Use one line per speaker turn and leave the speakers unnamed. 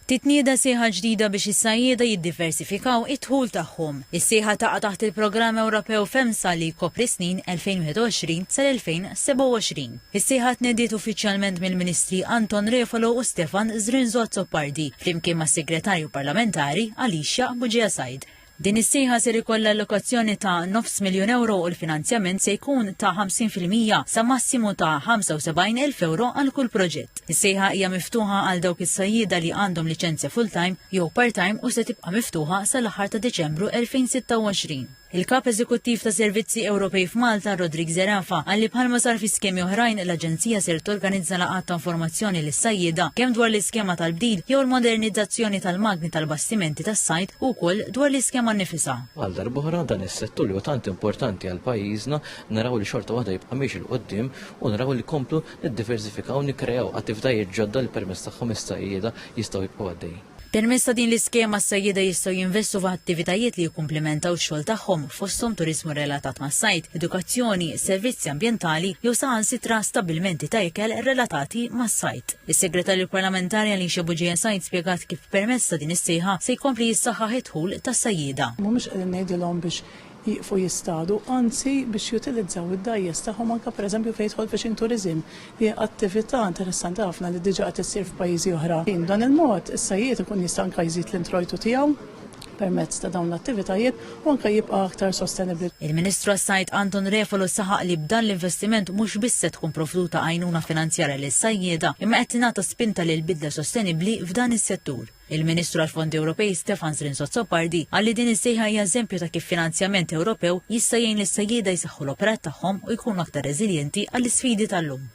Titnieda sieħa ġdida biex is-sajjieda jiddiversifikaw it-dħul tagħhom. Is-sieħa taqa' taħt il-Programm Ewropew FEMSA li jkopri snin 2021 sal-2027. Is-sieħa tnediet uffiċjalment mill-Ministri Anton Refalo u Stefan Zrinzot-Zoppardi flimkien mas-Segretarju Parlamentari Alicia Buġija-Sajd. Din is-sieħa ser ikollha allokazzjoni ta' €9,000,000 u l-finanzjament se jkun ta' 50% sa massimu ta' €75,000 għal kull proġett. Is-sieħa hija miftuħa għal dawk is-sajjieda li għandhom liċenzja full-time jew part-time u se tibqa' miftuħa sal-aħħar ta' Deċembru 2026. Il-Kap Eżekuttiv ta' Servizzi Ewropej f'Malta, Rodrik Zerafa, għalli bħalma sar fi skemi oħrajn l-Aġenzija ser torganizza laqgħat ta' informazzjoni lis-sajjieda kemm dwar l-iskema tal-bdil jew l-modernizzazzjoni tal-magni tal-bastimenti tas-sajd u wkoll dwar l-iskema nnifisha.
Għal darb'oħra dan is-settur li huwa tant importanti għal pajjiżna naraw li xorta waħda jibqa' miex il qudiem u naraw li komplu niddiversifikaw nikkreaw attivitajiet ġodda li permezz tagħhom is-sajjieda jistgħu jibqgħu għaddejjin.
Permezz ta' din l-iskema s-sajjieda jistgħu jinvestu f'attivitajiet li jikkumplementaw x-xogħol tagħhom fosthom turizmu relatat mas-sajd, edukazzjoni, servizzi ambjentali jew saħansitra stabbilmenti ta' ikel relatati mas-sajd. Is-Segretarju Parlamentari Alicia Buġija-Sajd spjegat kif permezz ta' din is-sejħa se jkompli jissaħħaħ id-dħul tas-sajjieda.
Mhumiex qegħdin ngħidilhom biex jiqfu jistadu, anzi biex jutilizzaw id-dajjes tagħhom anke pereżempju fejn jidħol fishing tourism li attività interessanti ħafna li diġà qed issir f'pajjiżi oħra. Dan il-mod is-sajjied ikun jista' anke jżid l-introjtu tiegħu permezz ta' dawn l-attivitajiet u anke jibqa' aktar sostenibbli.
Il-Ministru għas-Sajd Anton Refalo saħaq li b'dan l-investiment mhux biss se tkun provduta għajnuna finanzjarja lis-sajjieda imma qed tingħata spinta lil bidla sostenibbli f'dan is-settur. Il-Ministru għall-Fondi Ewropej Stefan Zrinzot-Zoppardi għalli din is-sejħa hija eżempju ta' kif finanzjament Ewropew jista' jgħin lis-sajjieda jsaħħu l-operat tagħhom u jkunu aktar reżiljenti għall-isfidi tal-lum.